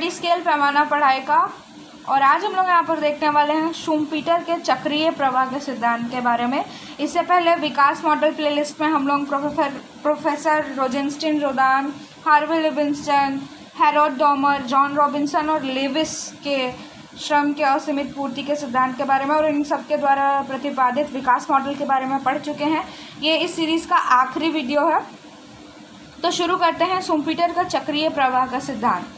Study scale पैमाना पढ़ाई का। और आज हम लोग यहाँ पर देखने वाले हैं शुम्पीटर के चक्रीय प्रवाह के सिद्धांत के बारे में। इससे पहले विकास मॉडल प्लेलिस्ट में हम लोग professor Rosenstein Rodan, Harvey Leibenstein, Harrod Domar, Joan Robinson और लेविस के श्रम के असीमित पूर्ति के सिद्धांत के बारे में और इन सब के द्वारा प्रतिपादित विकास मॉडल के बारे में पढ़ चुके हैं। ये इस सीरीज़ का आखिरी वीडियो है। तो शुरू करते हैं शुम्पीटर का चक्रीय प्रवाह का सिद्धांत।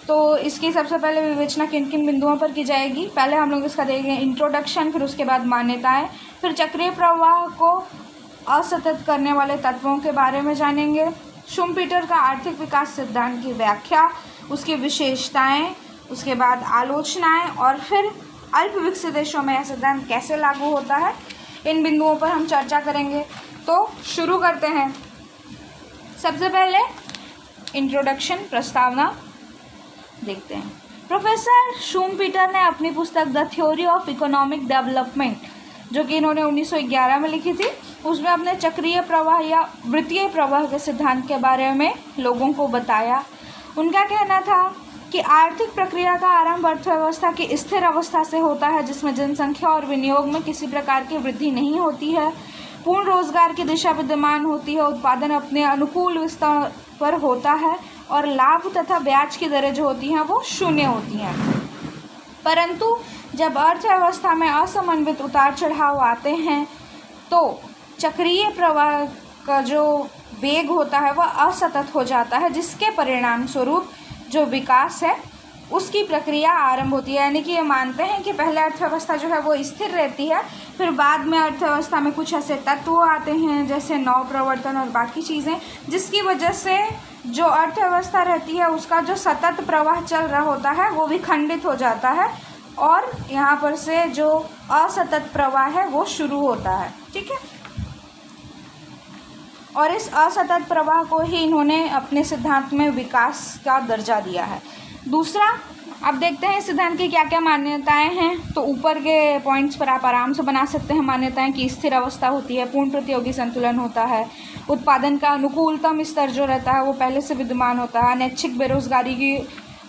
तो इसकी सबसे पहले विवेचना किन किन बिंदुओं पर की जाएगी। पहले हम लोग इसका देखेंगे इंट्रोडक्शन, फिर उसके बाद मान्यताएं, फिर चक्रीय प्रवाह को असतत करने वाले तत्वों के बारे में जानेंगे, शुम्पीटर का आर्थिक विकास सिद्धांत की व्याख्या, उसकी विशेषताएं, उसके बाद आलोचनाएं और फिर अल्प विकसित देशों में यह सिद्धांत कैसे लागू होता है। इन बिंदुओं पर हम चर्चा करेंगे। तो शुरू करते हैं। सबसे पहले इंट्रोडक्शन, प्रस्तावना देखते हैं। प्रोफेसर शुम्पीटर ने अपनी पुस्तक the theory of economic development, जो कि इन्होंने 1911 में लिखी थी, उसमें अपने चक्रीय प्रवाह या वृत्तीय प्रवाह के सिद्धांत के बारे में लोगों को बताया। उनका कहना था कि आर्थिक प्रक्रिया का आरंभ अर्थव्यवस्था की स्थिर अवस्था से होता है, जिसमें जनसंख्या और विनियोग में किसी प्रकार की वृद्धि नहीं होती है, पूर्ण रोजगार की दिशा विद्यमान होती है, उत्पादन अपने अनुकूल विस्तार पर होता है और लाभ तथा ब्याज की दरें जो होती हैं वो शून्य होती हैं। परंतु जब अर्थव्यवस्था में असमन्वित उतार चढ़ाव आते हैं तो चक्रीय प्रवाह का जो वेग होता है वह असतत हो जाता है, जिसके परिणाम स्वरूप जो विकास है उसकी प्रक्रिया आरंभ होती है। यानी कि ये मानते हैं कि पहले अर्थव्यवस्था जो है वो स्थिर रहती है, फिर बाद में अर्थव्यवस्था में कुछ ऐसे तत्व आते हैं जैसे नव प्रवर्तन और बाकी चीज़ें, जिसकी वजह से जो अर्थव्यवस्था रहती है उसका जो सतत प्रवाह चल रहा होता है वो विखंडित हो जाता है और यहाँ पर से जो असतत प्रवाह है वो शुरू होता है। ठीक है, और इस असतत प्रवाह को ही इन्होंने अपने सिद्धांत में विकास का दर्जा दिया है। दूसरा, अब देखते हैं सिद्धांत की क्या क्या मान्यताएं हैं। तो ऊपर के पॉइंट्स पर आप आराम से बना सकते हैं। मान्यताएं कि स्थिर अवस्था होती है, पूर्ण प्रतियोगी संतुलन होता है, उत्पादन का अनुकूलतम स्तर जो रहता है वो पहले से विद्यमान होता है, अनैच्छिक बेरोजगारी की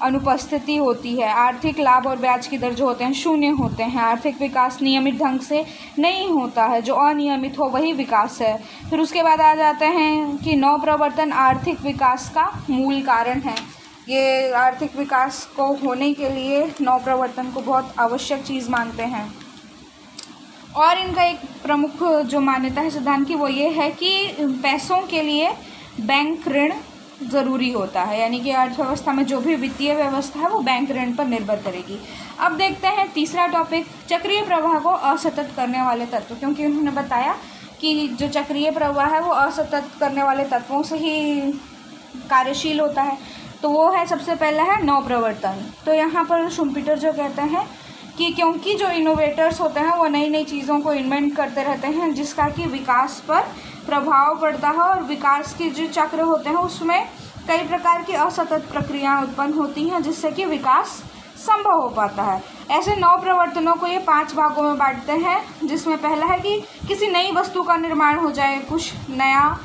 अनुपस्थिति होती है, आर्थिक लाभ और ब्याज की दर जो होते हैं शून्य होते हैं, आर्थिक विकास नियमित ढंग से नहीं होता है, जो अनियमित हो वही विकास है। फिर उसके बाद आ जाते हैं कि नव प्रवर्तन आर्थिक विकास का मूल कारण है। ये आर्थिक विकास को होने के लिए नव प्रवर्तन को बहुत आवश्यक चीज़ मानते हैं। और इनका एक प्रमुख जो मान्यता है सिद्धांत की वो ये है कि पैसों के लिए बैंक ऋण ज़रूरी होता है, यानी कि अर्थव्यवस्था में जो भी वित्तीय व्यवस्था है वो बैंक ऋण पर निर्भर करेगी। अब देखते हैं तीसरा टॉपिक, चक्रीय प्रवाह को असतत करने वाले तत्व, क्योंकि उन्होंने बताया कि जो चक्रीय प्रवाह है वो असतत करने वाले तत्वों से ही कार्यशील होता है। तो वो है, सबसे पहला है नव प्रवर्तन। तो यहाँ पर शुम्पीटर जो कहते हैं कि क्योंकि जो इनोवेटर्स होते हैं वो नई नई चीज़ों को इन्वेंट करते रहते हैं जिसका कि विकास पर प्रभाव पड़ता है, और विकास के जो चक्र होते हैं उसमें कई प्रकार की असतत प्रक्रियाएं उत्पन्न होती हैं जिससे कि विकास संभव हो पाता है। ऐसे नव प्रवर्तनों को ये 5 भागों में बांटते हैं, जिसमें पहला है कि किसी नई वस्तु का निर्माण हो जाए, कुछ नया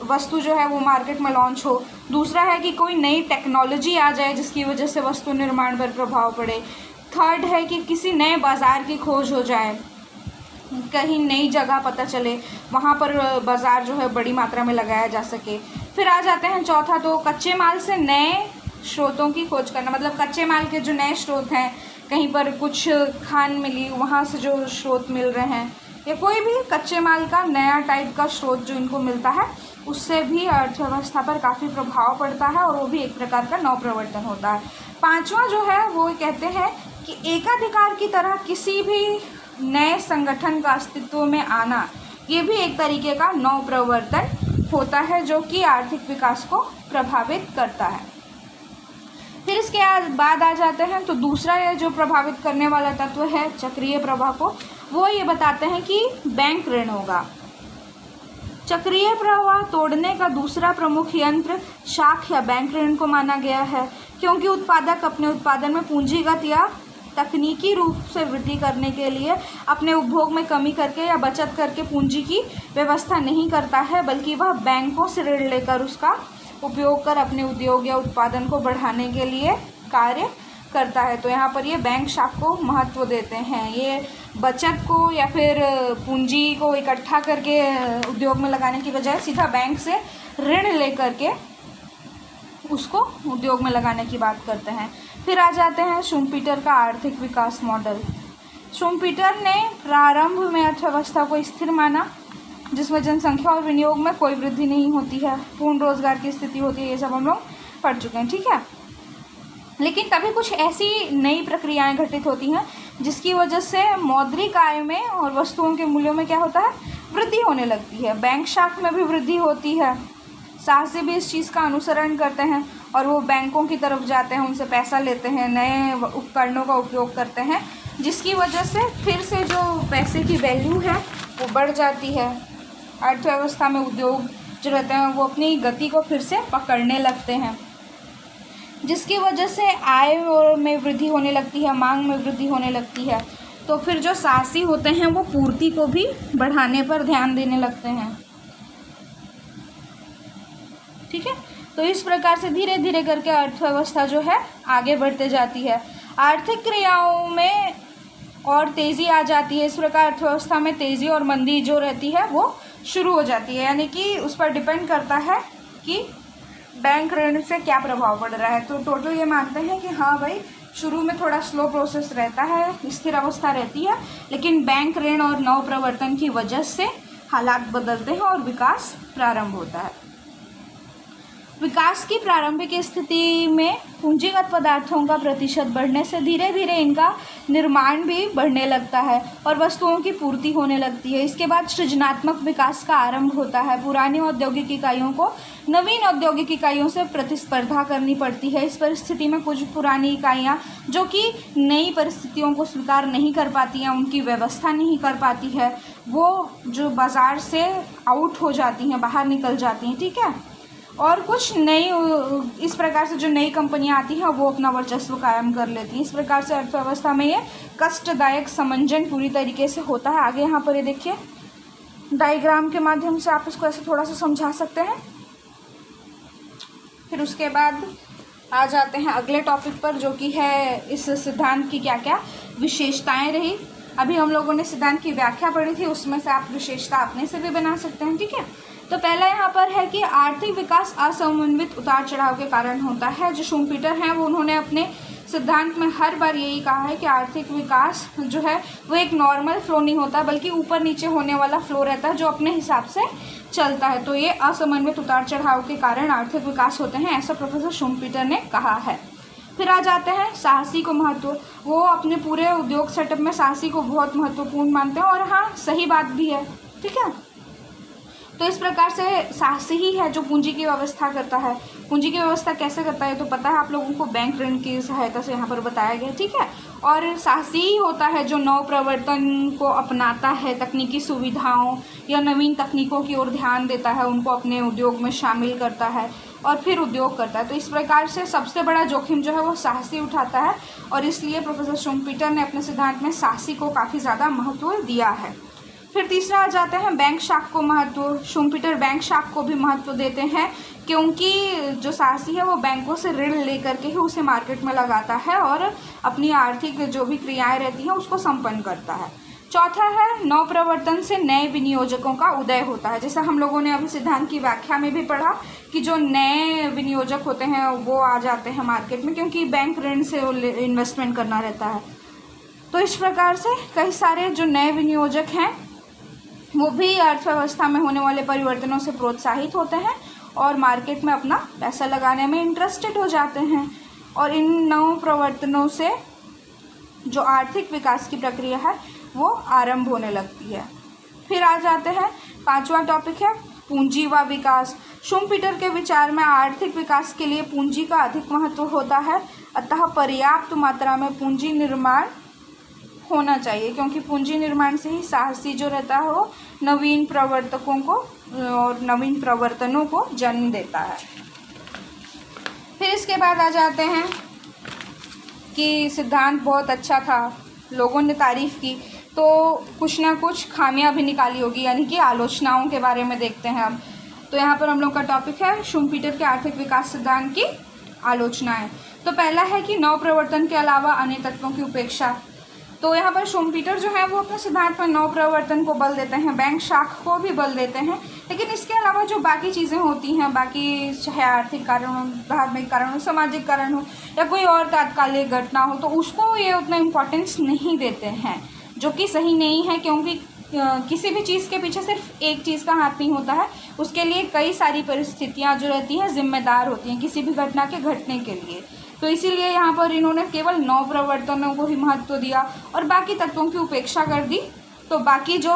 वस्तु जो है वो मार्केट में लॉन्च हो। दूसरा है कि कोई नई टेक्नोलॉजी आ जाए जिसकी वजह से वस्तु निर्माण पर प्रभाव पड़े। थर्ड है कि किसी नए बाज़ार की खोज हो जाए, कहीं नई जगह पता चले, वहाँ पर बाज़ार जो है बड़ी मात्रा में लगाया जा सके। फिर आ जाते हैं चौथा, तो कच्चे माल से नए स्रोतों की खोज करना, मतलब कच्चे माल के जो नए स्रोत हैं, कहीं पर कुछ खान मिली वहाँ से जो स्रोत मिल रहे हैं, या कोई भी कच्चे माल का नया टाइप का स्रोत जो इनको मिलता है उससे भी अर्थव्यवस्था पर काफ़ी प्रभाव पड़ता है और वो भी एक प्रकार का नव प्रवर्तन होता है। पांचवा जो है वो कहते हैं कि एकाधिकार की तरह किसी भी नए संगठन का अस्तित्व में आना, ये भी एक तरीके का नव प्रवर्तन होता है जो कि आर्थिक विकास को प्रभावित करता है। फिर इसके बाद आ जाते हैं, तो दूसरा ये जो प्रभावित करने वाला तत्व है चक्रीय प्रवाह को, वो ये बताते हैं कि बैंक ऋण होगा। चक्रीय प्रवाह तोड़ने का दूसरा प्रमुख यंत्र शाख या बैंक ऋण को माना गया है, क्योंकि उत्पादक अपने उत्पादन में पूंजीगत या तकनीकी रूप से वृद्धि करने के लिए अपने उपभोग में कमी करके या बचत करके पूंजी की व्यवस्था नहीं करता है, बल्कि वह बैंकों से ऋण लेकर उसका उपयोग कर अपने उद्योग या उत्पादन को बढ़ाने के लिए कार्य करता है। तो यहाँ पर ये बैंक शाख को महत्व देते हैं। ये बचत को या फिर पूंजी को इकट्ठा करके उद्योग में लगाने की बजाय सीधा बैंक से ऋण लेकर के उसको उद्योग में लगाने की बात करते हैं। फिर आ जाते हैं शुम्पीटर का आर्थिक विकास मॉडल। शुम्पीटर ने प्रारंभ में अर्थव्यवस्था को स्थिर माना, जिसमें जनसंख्या और विनियोग में कोई वृद्धि नहीं होती है, पूर्ण रोजगार की स्थिति होती है। ये सब हम लोग पढ़ चुके हैं, ठीक है। लेकिन कभी कुछ ऐसी नई प्रक्रियाएं घटित होती हैं जिसकी वजह से मौद्रिक आय में और वस्तुओं के मूल्यों में क्या होता है, वृद्धि होने लगती है। बैंक शाख में भी वृद्धि होती है। साहसी भी इस चीज़ का अनुसरण करते हैं और वो बैंकों की तरफ जाते हैं, उनसे पैसा लेते हैं, नए उपकरणों का उपयोग करते हैं, जिसकी वजह से फिर से जो पैसे की वैल्यू है वो बढ़ जाती है। अर्थव्यवस्था में उद्योग जो रहते हैं वो अपनी गति को फिर से पकड़ने लगते हैं, जिसकी वजह से आय में वृद्धि होने लगती है, मांग में वृद्धि होने लगती है। तो फिर जो साहसी होते हैं वो पूर्ति को भी बढ़ाने पर ध्यान देने लगते हैं, ठीक है। तो इस प्रकार से धीरे धीरे करके अर्थव्यवस्था जो है आगे बढ़ते जाती है। आर्थिक क्रियाओं में और तेज़ी आ जाती है। इस प्रकार अर्थव्यवस्था में तेज़ी और मंदी जो रहती है वो शुरू हो जाती है, यानी कि उस पर डिपेंड करता है कि बैंक ऋण से क्या प्रभाव पड़ रहा है। तो टोटल ये मानते हैं कि हाँ भाई, शुरू में थोड़ा स्लो प्रोसेस रहता है, स्थिर अवस्था रहती है, लेकिन बैंक ऋण और नव प्रवर्तन की वजह से हालात बदलते हैं और विकास प्रारंभ होता है। विकास की प्रारंभिक स्थिति में पूंजीगत पदार्थों का प्रतिशत बढ़ने से धीरे धीरे इनका निर्माण भी बढ़ने लगता है और वस्तुओं की पूर्ति होने लगती है। इसके बाद सृजनात्मक विकास का आरंभ होता है। पुरानी औद्योगिक इकाइयों को नवीन औद्योगिक इकाइयों से प्रतिस्पर्धा करनी पड़ती है। इस परिस्थिति में कुछ पुरानी इकाइयाँ जो कि नई परिस्थितियों को स्वीकार नहीं कर पाती हैं, उनकी व्यवस्था नहीं कर पाती है, वो जो बाज़ार से आउट हो जाती हैं, बाहर निकल जाती हैं, ठीक है। और कुछ नई, इस प्रकार से जो नई कंपनियां आती हैं वो अपना वर्चस्व कायम कर लेती हैं। इस प्रकार से अर्थव्यवस्था में ये कष्टदायक समंजन पूरी तरीके से होता है। आगे यहाँ पर ये देखिए, डायग्राम के माध्यम से आप इसको ऐसे थोड़ा सा समझा सकते हैं। फिर उसके बाद आ जाते हैं अगले टॉपिक पर, जो कि है इस सिद्धांत की क्या क्या विशेषताएं रही। अभी हम लोगों ने सिद्धांत की व्याख्या पढ़ी थी, उसमें से आप विशेषता अपने से भी बना सकते हैं, ठीक है। तो पहला यहाँ पर है कि आर्थिक विकास असमन्वित उतार चढ़ाव के कारण होता है। जो शुम्पीटर हैं वो उन्होंने अपने सिद्धांत में हर बार यही कहा है कि आर्थिक विकास जो है वो एक नॉर्मल फ्लो नहीं होता, बल्कि ऊपर नीचे होने वाला फ्लो रहता है जो अपने हिसाब से चलता है। तो ये असमन्वित उतार चढ़ाव के कारण आर्थिक विकास होते हैं, ऐसा प्रोफेसर शुम्पीटर ने कहा है। फिर आ जाते हैं साहसी को महत्व। वो अपने पूरे उद्योग सेटअप में साहसी को बहुत महत्वपूर्ण मानते हैं, और हाँ, सही बात भी है, ठीक है। तो इस प्रकार से साहसी ही है जो पूंजी की व्यवस्था करता है। पूंजी की व्यवस्था कैसे करता है तो पता है आप लोगों को, बैंक ऋण की सहायता से यहाँ पर बताया गया, ठीक है। और साहसी ही होता है जो नव प्रवर्तन को अपनाता है, तकनीकी सुविधाओं या नवीन तकनीकों की ओर ध्यान देता है, उनको अपने उद्योग में शामिल करता है और फिर उद्योग करता है। तो इस प्रकार से सबसे बड़ा जोखिम जो है वो साहसी उठाता है, और इसलिए प्रोफेसर शुम्पीटर ने अपने सिद्धांत में साहसी को काफ़ी ज़्यादा महत्व दिया है। फिर तीसरा आ जाते हैं बैंक शाख को महत्व। शुम्पीटर बैंक शाख को भी महत्व देते हैं, क्योंकि जो साहसी है वो बैंकों से ऋण लेकर के ही उसे मार्केट में लगाता है और अपनी आर्थिक जो भी क्रियाएं रहती हैं उसको संपन्न करता है। चौथा है नव प्रवर्तन से नए विनियोजकों का उदय होता है। जैसा हम लोगों ने अभी सिद्धांत की व्याख्या में भी पढ़ा कि जो नए विनियोजक होते हैं वो आ जाते हैं मार्केट में, क्योंकि बैंक ऋण से इन्वेस्टमेंट करना रहता है। तो इस प्रकार से कई सारे जो नए विनियोजक हैं वो भी अर्थव्यवस्था में होने वाले परिवर्तनों से प्रोत्साहित होते हैं और मार्केट में अपना पैसा लगाने में इंटरेस्टेड हो जाते हैं, और इन नव प्रवर्तनों से जो आर्थिक विकास की प्रक्रिया है वो आरंभ होने लगती है। फिर आ जाते हैं, पांचवा टॉपिक है पूंजी व विकास। शुम्पीटर के विचार में आर्थिक विकास के लिए पूंजी का अधिक महत्व होता है, अतः पर्याप्त मात्रा में पूंजी निर्माण होना चाहिए, क्योंकि पूंजी निर्माण से ही साहसी जो रहता है वो नवीन प्रवर्तकों को और नवीन प्रवर्तनों को जन्म देता है। फिर इसके बाद आ जाते हैं कि सिद्धांत बहुत अच्छा था, लोगों ने तारीफ़ की, तो कुछ ना कुछ खामियां भी निकाली होगी, यानी कि आलोचनाओं के बारे में देखते हैं अब। तो यहाँ पर हम लोग का टॉपिक है शुम्पीटर के आर्थिक विकास सिद्धांत की आलोचनाएं। तो पहला है कि नवप्रवर्तन के अलावा अन्य तत्वों की उपेक्षा। तो यहाँ पर शुम्पीटर जो है वो अपने सिद्धांत में नवप्रवर्तन को बल देते हैं, बैंक शाख को भी बल देते हैं, लेकिन इसके अलावा जो बाकी चीज़ें होती हैं, बाकी चाहे आर्थिक कारण हो, धार्मिक कारण हो, सामाजिक कारण हो या कोई और तात्कालिक घटना हो, तो उसको ये उतना इम्पोर्टेंस नहीं देते हैं, जो कि सही नहीं है, क्योंकि किसी भी चीज़ के पीछे सिर्फ एक चीज़ का हाथ नहीं होता है, उसके लिए कई सारी परिस्थितियाँ जो रहती हैं जिम्मेदार होती हैं किसी भी घटना के घटने के लिए। तो इसीलिए यहाँ पर इन्होंने केवल नवप्रवर्तनों को ही महत्व दिया और बाकी तत्वों की उपेक्षा कर दी। तो बाकी जो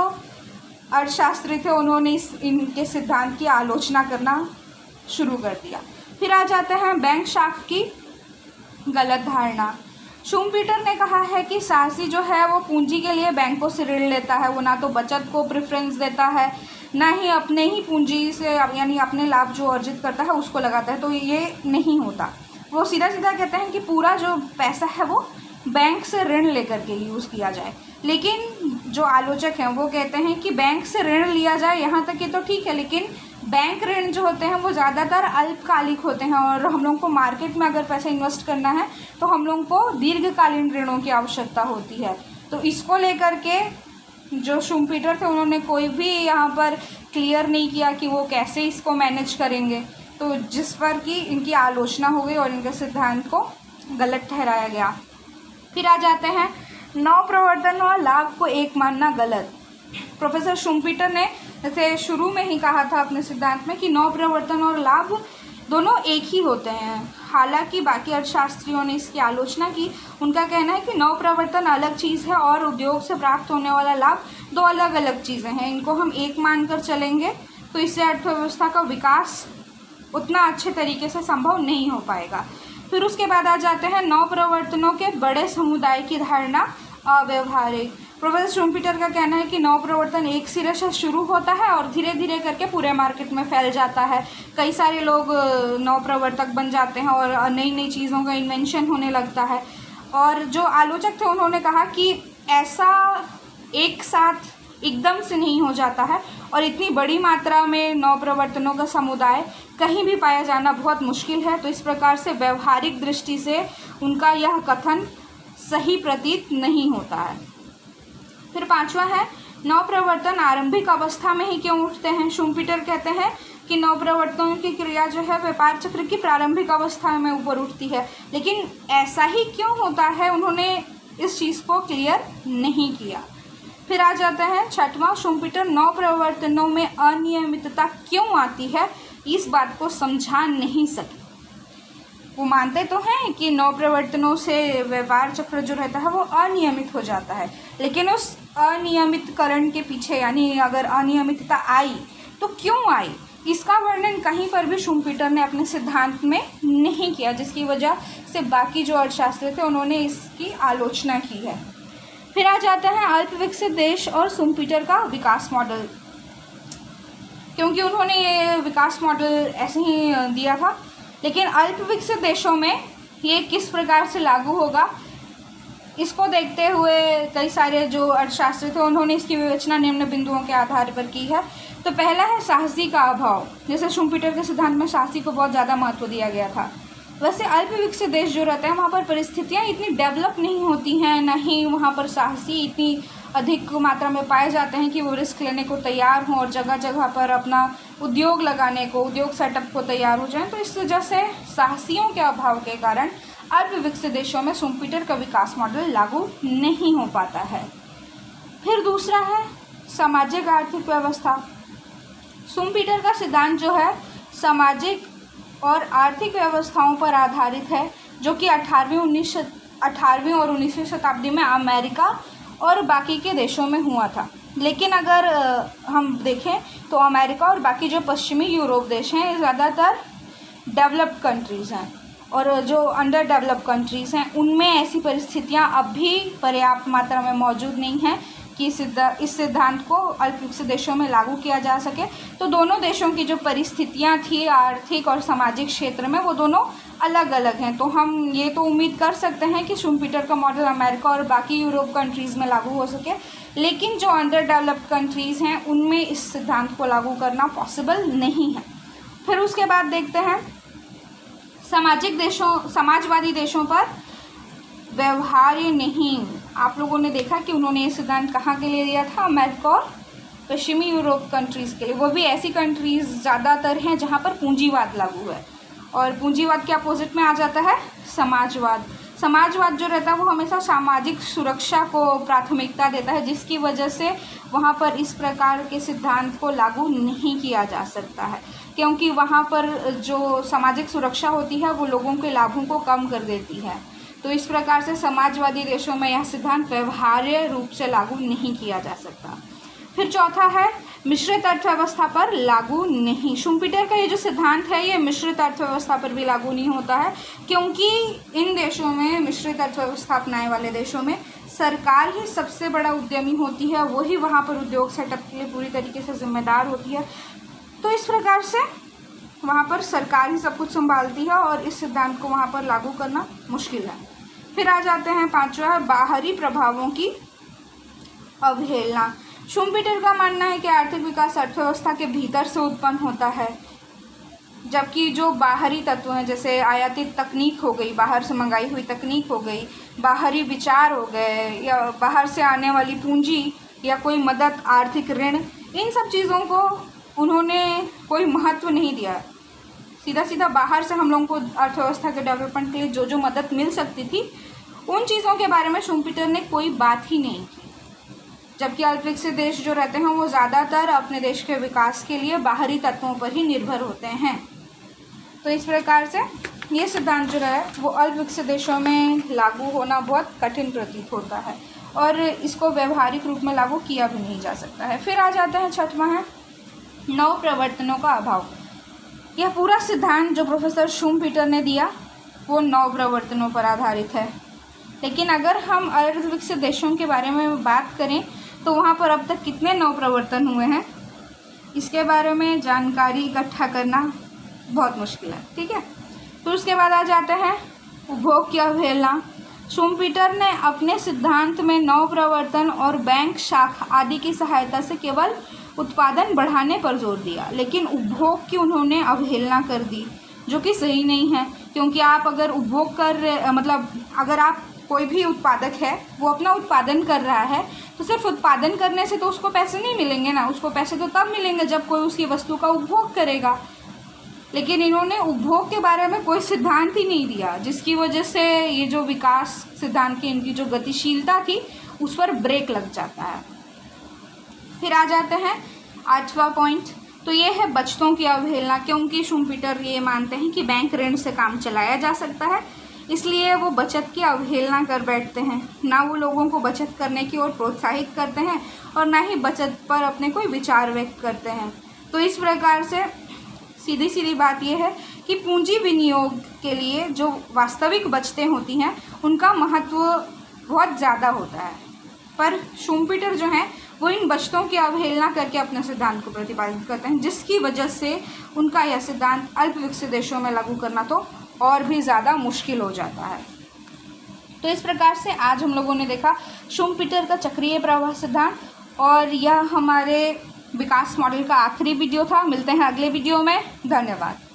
अर्थशास्त्री थे उन्होंने इनके सिद्धांत की आलोचना करना शुरू कर दिया। फिर आ जाते हैं बैंक शाख की गलत धारणा। शुम्पीटर ने कहा है कि साहसी जो है वो पूंजी के लिए बैंकों से ऋण लेता है, वो ना तो बचत को प्रेफरेंस देता है, ना ही अपने ही पूंजी से यानी अपने लाभ जो अर्जित करता है उसको लगाता है। तो ये नहीं होता, वो सीधा सीधा कहते हैं कि पूरा जो पैसा है वो बैंक से ऋण लेकर के यूज़ किया जाए। लेकिन जो आलोचक हैं वो कहते हैं कि बैंक से ऋण लिया जाए यहाँ तक ये तो ठीक है, लेकिन बैंक ऋण जो होते हैं वो ज़्यादातर अल्पकालिक होते हैं और हम लोग को मार्केट में अगर पैसा इन्वेस्ट करना है तो हम लोग को दीर्घकालीन ऋणों की आवश्यकता होती है। तो इसको लेकर के जो शुम्पीटर थे उन्होंने कोई भी यहाँ पर क्लियर नहीं किया कि वो कैसे इसको मैनेज करेंगे, तो जिस पर कि इनकी आलोचना हो गई और इनके सिद्धांत को गलत ठहराया गया। फिर आ जाते हैं नवप्रवर्तन और लाभ को एक मानना गलत। प्रोफेसर शुम्पीटर ने जैसे शुरू में ही कहा था अपने सिद्धांत में कि नवप्रवर्तन और लाभ दोनों एक ही होते हैं। हालांकि बाकी अर्थशास्त्रियों ने इसकी आलोचना की। उनका कहना है कि नवप्रवर्तन अलग चीज़ है और उद्योग से प्राप्त होने वाला लाभ दो अलग अलग चीज़ें हैं। इनको हम एक मानकर चलेंगे तो इससे अर्थव्यवस्था का विकास उतना अच्छे तरीके से संभव नहीं हो पाएगा। फिर उसके बाद आ जाते हैं नवप्रवर्तनों के बड़े समुदाय की धारणा अव्यवहारिक। प्रोफेसर शुम्पीटर का कहना है कि नवप्रवर्तन एक सिरे से शुरू होता है और धीरे धीरे करके पूरे मार्केट में फैल जाता है। कई सारे लोग नवप्रवर्तक बन जाते हैं और नई नई चीज़ों का इन्वेंशन होने लगता है। और जो आलोचक थे उन्होंने कहा कि ऐसा एक साथ एकदम से नहीं हो जाता है और इतनी बड़ी मात्रा में नवप्रवर्तनों का समुदाय कहीं भी पाया जाना बहुत मुश्किल है। तो इस प्रकार से व्यवहारिक दृष्टि से उनका यह कथन सही प्रतीत नहीं होता है। फिर पांचवा है नवप्रवर्तन आरंभिक अवस्था में ही क्यों उठते हैं। शुम्पीटर कहते हैं कि नवप्रवर्तनों की क्रिया जो है व्यापार चक्र की प्रारंभिक अवस्था में ऊपर उठती है, लेकिन ऐसा ही क्यों होता है उन्होंने इस चीज़ को क्लियर नहीं किया। फिर आ जाता है छठवां, शुम्पीटर नवप्रवर्तनों में अनियमितता क्यों आती है इस बात को समझा नहीं सके। वो मानते तो हैं कि नवप्रवर्तनों से व्यापार चक्र जो रहता है वो अनियमित हो जाता है, लेकिन उस अनियमितकरण के पीछे यानी अगर अनियमितता आई तो क्यों आई, इसका वर्णन कहीं पर भी शुम्पीटर ने अपने सिद्धांत में नहीं किया, जिसकी वजह से बाकी जो अर्थशास्त्री थे उन्होंने इसकी आलोचना की है। फिर आ जाता है अल्प विकसित देश और शुम्पीटर का विकास मॉडल। क्योंकि उन्होंने ये विकास मॉडल ऐसे ही दिया था, लेकिन अल्प विकसित देशों में ये किस प्रकार से लागू होगा इसको देखते हुए कई सारे जो अर्थशास्त्री थे उन्होंने इसकी विवेचना निम्न बिंदुओं के आधार पर की है। तो पहला है साहसी का अभाव। जैसे शुम्पीटर के सिद्धांत में साहसी को बहुत ज़्यादा महत्व दिया गया था, वैसे अल्प विकसित देश जो रहते हैं वहाँ पर परिस्थितियाँ इतनी डेवलप नहीं होती हैं, ना ही वहाँ पर साहसी इतनी अधिक मात्रा में पाए जाते हैं कि वो रिस्क लेने को तैयार हों और जगह जगह पर अपना उद्योग लगाने को, उद्योग सेटअप को तैयार हो जाएं। तो इस वजह से साहसियों के अभाव के कारण अल्प विकसित देशों में शुम्पीटर का विकास मॉडल लागू नहीं हो पाता है। फिर दूसरा है सामाजिक आर्थिक व्यवस्था। शुम्पीटर का सिद्धांत जो है सामाजिक और आर्थिक व्यवस्थाओं पर आधारित है, जो कि 18वीं और 19वीं शताब्दी में अमेरिका और बाकी के देशों में हुआ था। लेकिन अगर हम देखें तो अमेरिका और बाकी जो पश्चिमी यूरोप देश हैं ज़्यादातर डेवलप्ड कंट्रीज़ हैं, और जो अंडर डेवलप्ड कंट्रीज़ हैं उनमें ऐसी परिस्थितियां अब भी पर्याप्त मात्रा में मौजूद नहीं हैं कि इस सिद्धांत को अल्प विकसित देशों में लागू किया जा सके। तो दोनों देशों की जो परिस्थितियां थी आर्थिक और सामाजिक क्षेत्र में वो दोनों अलग अलग हैं। तो हम ये तो उम्मीद कर सकते हैं कि शुम्पीटर का मॉडल अमेरिका और बाकी यूरोप कंट्रीज़ में लागू हो सके, लेकिन जो अंडर डेवलप्ड कंट्रीज़ हैं उनमें इस सिद्धांत को लागू करना पॉसिबल नहीं है। फिर उसके बाद देखते हैं समाजवादी देशों पर व्यवहार्य नहीं। आप लोगों ने देखा कि उन्होंने ये सिद्धांत कहाँ के लिए दिया था? अमेरिका और पश्चिमी यूरोप कंट्रीज़ के लिए। वो भी ऐसी कंट्रीज़ ज़्यादातर हैं जहाँ पर पूंजीवाद लागू है, और पूंजीवाद के अपोजिट में आ जाता है समाजवाद। समाजवाद जो रहता है वो हमेशा सामाजिक सुरक्षा को प्राथमिकता देता है, जिसकी वजह से वहाँ पर इस प्रकार के सिद्धांत को लागू नहीं किया जा सकता है, क्योंकि वहाँ पर जो सामाजिक सुरक्षा होती है वो लोगों के लाभों को कम कर देती है। तो इस प्रकार से समाजवादी देशों में यह सिद्धांत व्यवहार्य रूप से लागू नहीं किया जा सकता। फिर चौथा है मिश्रित अर्थव्यवस्था पर लागू नहीं। शुम्पीटर का ये जो सिद्धांत है ये मिश्रित अर्थव्यवस्था पर भी लागू नहीं होता है, क्योंकि इन देशों में, मिश्रित अर्थव्यवस्था अपनाने वाले देशों में, सरकार ही सबसे बड़ा उद्यमी होती है, वही वहाँ पर उद्योग सेटअप के लिए पूरी तरीके से जिम्मेदार होती है। तो इस प्रकार से वहाँ पर सरकार ही सब कुछ संभालती है और इस सिद्धांत को वहाँ पर लागू करना मुश्किल है। फिर आ जाते हैं पांचवा है बाहरी प्रभावों की अवहेलना। शुम्पीटर का मानना है कि आर्थिक विकास अर्थव्यवस्था के भीतर से उत्पन्न होता है, जबकि जो बाहरी तत्व हैं जैसे आयातित तकनीक हो गई, बाहर से मंगाई हुई तकनीक हो गई, बाहरी विचार हो गए, या बाहर से आने वाली पूंजी या कोई मदद, आर्थिक ऋण, इन सब चीज़ों को उन्होंने कोई महत्व नहीं दिया। सीधा सीधा बाहर से हम लोगों को अर्थव्यवस्था के डेवलपमेंट के लिए जो जो मदद मिल सकती थी उन चीज़ों के बारे में शुम्पीटर ने कोई बात ही नहीं की, जबकि अल्पविकसित देश जो रहते हैं वो ज़्यादातर अपने देश के विकास के लिए बाहरी तत्वों पर ही निर्भर होते हैं। तो इस प्रकार से ये सिद्धांत जो है वो अल्पविकसित देशों में लागू होना बहुत कठिन प्रतीत होता है और इसको व्यवहारिक रूप में लागू किया भी नहीं जा सकता है। फिर आ जाता है छठवां है नव प्रवर्तनों का अभाव। यह पूरा सिद्धांत जो प्रोफेसर शुम्पीटर ने दिया वो नव प्रवर्तनों पर आधारित है, लेकिन अगर हम अर्धविकसित देशों के बारे में बात करें तो वहाँ पर अब तक कितने नव प्रवर्तन हुए हैं इसके बारे में जानकारी इकट्ठा करना बहुत मुश्किल है। ठीक है, तो उसके बाद आ जाते हैं उपभोग की अवहेलना। शुम्पीटर ने अपने सिद्धांत में नव प्रवर्तन और बैंक शाखा आदि की सहायता से केवल उत्पादन बढ़ाने पर जोर दिया, लेकिन उपभोग की उन्होंने अवहेलना कर दी, जो कि सही नहीं है। क्योंकि आप अगर उपभोग अगर आप कोई भी उत्पादक है वो अपना उत्पादन कर रहा है तो सिर्फ उत्पादन करने से तो उसको पैसे नहीं मिलेंगे ना, उसको पैसे तो तब मिलेंगे जब कोई उसकी वस्तु का उपभोग करेगा। लेकिन इन्होंने उपभोग के बारे में कोई सिद्धांत ही नहीं दिया, जिसकी वजह से ये जो विकास सिद्धांत की इनकी जो गतिशीलता थी उस पर ब्रेक लग जाता है। फिर आ जाते हैं आठवां पॉइंट, तो ये है बचतों की अवहेलना। क्योंकि शुम्पीटर ये मानते हैं कि बैंक ऋण से काम चलाया जा सकता है, इसलिए वो बचत की अवहेलना कर बैठते हैं। ना वो लोगों को बचत करने की ओर प्रोत्साहित करते हैं और ना ही बचत पर अपने कोई विचार व्यक्त करते हैं। तो इस प्रकार से सीधी सीधी बात यह है कि पूंजी विनियोग के लिए जो वास्तविक बचतें होती हैं उनका महत्व बहुत ज़्यादा होता है, पर शुम्पीटर जो हैं वो इन बचतों की अवहेलना करके अपने सिद्धांत को प्रतिपादित करते हैं, जिसकी वजह से उनका यह सिद्धांत अल्पविकसित देशों में लागू करना तो और भी ज़्यादा मुश्किल हो जाता है। तो इस प्रकार से आज हम लोगों ने देखा शुम्पीटर का चक्रीय प्रवाह सिद्धांत, और यह हमारे विकास मॉडल का आखिरी वीडियो था। मिलते हैं अगले वीडियो में। धन्यवाद।